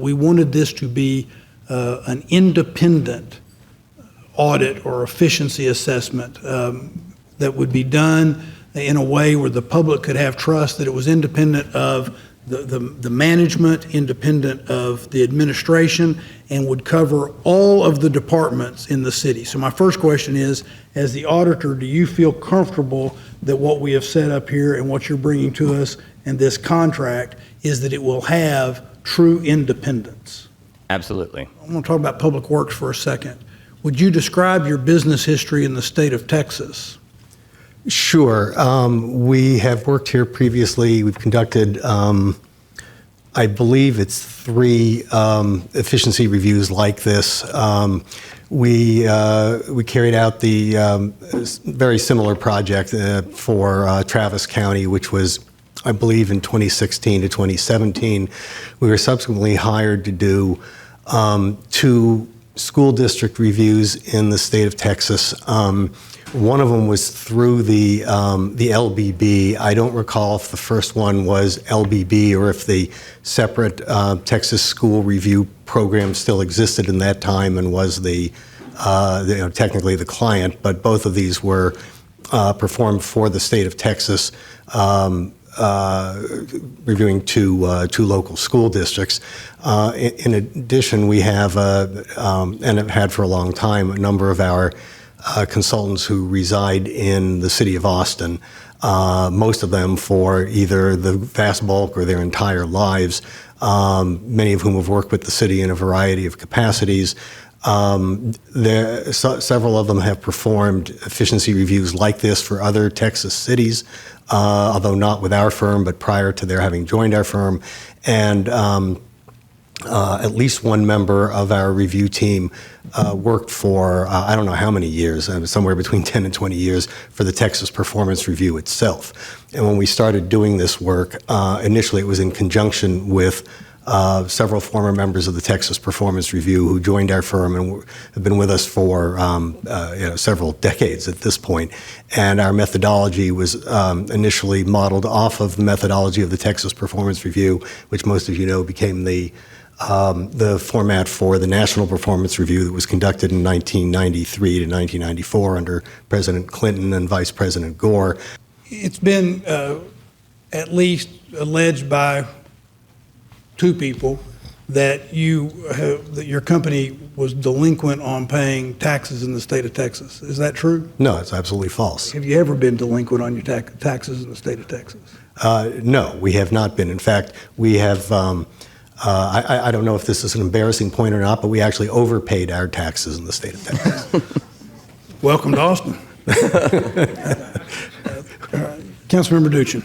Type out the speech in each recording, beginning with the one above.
we wanted this to be an independent audit or efficiency assessment that would be done in a way where the public could have trust that it was independent of the management, independent of the administration, and would cover all of the departments in the city. So my first question is, as the auditor, do you feel comfortable that what we have set up here and what you're bringing to us in this contract is that it will have true independence? Absolutely. I want to talk about Public Works for a second. Would you describe your business history in the state of Texas? Sure. We have worked here previously. We've conducted, I believe it's 3 efficiency reviews like this. We carried out the very similar project for Travis County, which was, I believe, in 2016 to 2017. We were subsequently hired to do 2 school district reviews in the state of Texas. One of them was through the LBB. I don't recall if the first one was LBB or if the separate Texas School Review Program still existed in that time and was technically the client. But both of these were performed for the state of Texas, reviewing two local school districts. In addition, we have and have had for a long time a number of our consultants who reside in the city of Austin, most of them for either the vast bulk or their entire lives, many of whom have worked with the city in a variety of capacities. Several of them have performed efficiency reviews like this for other Texas cities, although not with our firm, but prior to their having joined our firm. And at least one member of our review team worked for, I don't know how many years, somewhere between 10 and 20 years for the Texas Performance Review itself. And when we started doing this work, initially it was in conjunction with several former members of the Texas Performance Review who joined our firm and have been with us for several decades at this point. And our methodology was initially modeled off of the methodology of the Texas Performance Review, which most of you know became the format for the National Performance Review that was conducted in 1993 to 1994 under President Clinton and Vice President Gore. It's been at least alleged by 2 people that your company was delinquent on paying taxes in the state of Texas. Is that true? No, it's absolutely false. Have you ever been delinquent on your taxes in the state of Texas? No, we have not been. In fact, we have, I don't know if this is an embarrassing point or not, but we actually overpaid our taxes in the state of Texas. Welcome to Austin. Councilmember Duchin.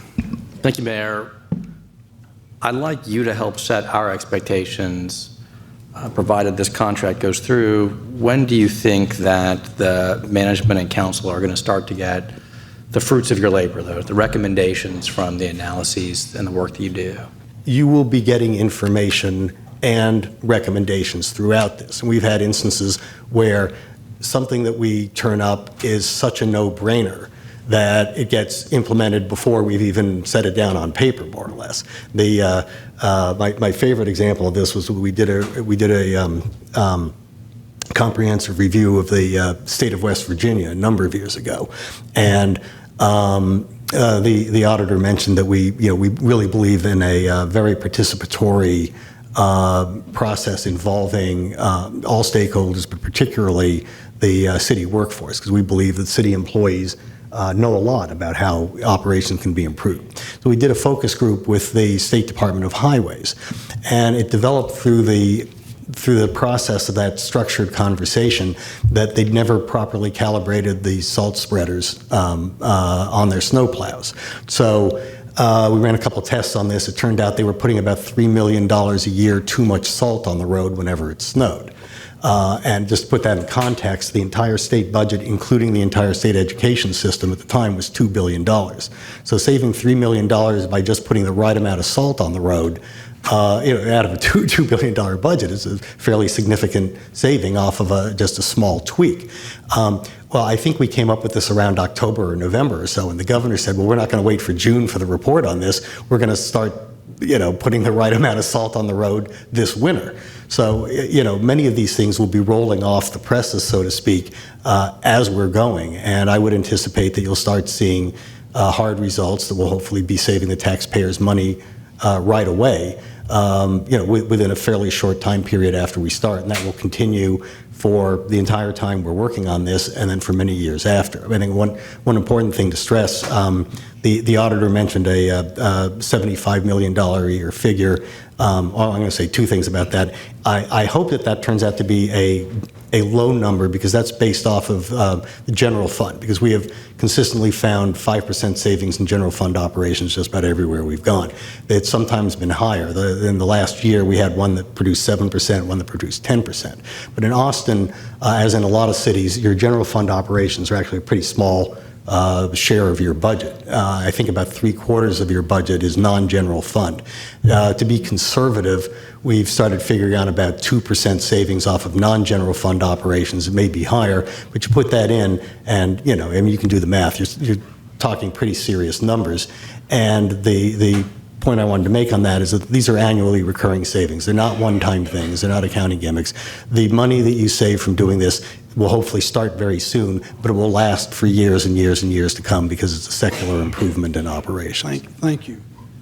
Thank you, Mayor. I'd like you to help set our expectations, provided this contract goes through. When do you think that the management and council are going to start to get the fruits of your labor, though, the recommendations from the analyses and the work that you do? You will be getting information and recommendations throughout this. And we've had instances where something that we turn up is such a no-brainer that it gets implemented before we've even set it down on paper, more or less. My favorite example of this was we did a comprehensive review of the state of West Virginia a number of years ago, and the auditor mentioned that we really believe in a very participatory process involving all stakeholders, but particularly the city workforce, because we believe that city employees know a lot about how operations can be improved. So we did a focus group with the State Department of Highways, and it developed through the process of that structured conversation that they'd never properly calibrated the salt spreaders on their snowplows. So we ran a couple tests on this. It turned out they were putting about $3 million a year too much salt on the road whenever it snowed. And just to put that in context, the entire state budget, including the entire state education system at the time, was $2 billion. So saving $3 million by just putting the right amount of salt on the road, out of a $2 billion budget is a fairly significant saving off of just a small tweak. Well, I think we came up with this around October or November or so, and the governor said, well, we're not going to wait for June for the report on this. We're going to start putting the right amount of salt on the road this winter. So, many of these things will be rolling off the presses, so to speak, as we're going. And I would anticipate that you'll start seeing hard results that will hopefully be saving the taxpayers money right away, within a fairly short time period after we start. And that will continue for the entire time we're working on this, and then for many years after. I think one important thing to stress, the auditor mentioned a $75 million a year figure. I'm going to say two things about that. I hope that turns out to be a low number, because that's based off of the general fund, because we have consistently found 5% savings in general fund operations just about everywhere we've gone. It's sometimes been higher. In the last year, we had one that produced 7%, one that produced 10%. But in Austin, as in a lot of cities, your general fund operations are actually a pretty small share of your budget. I think about 3/4 of your budget is non-general fund. To be conservative, we've started figuring out about 2% savings off of non-general fund operations. It may be higher, but you put that in, and you can do the math. You're talking pretty serious numbers. And the point I wanted to make on that is that these are annually recurring savings. They're not one-time things. They're not accounting gimmicks. The money that you save from doing this will hopefully start very soon, but it will last for years and years and years to come, because it's a secular improvement in operation. Thank you.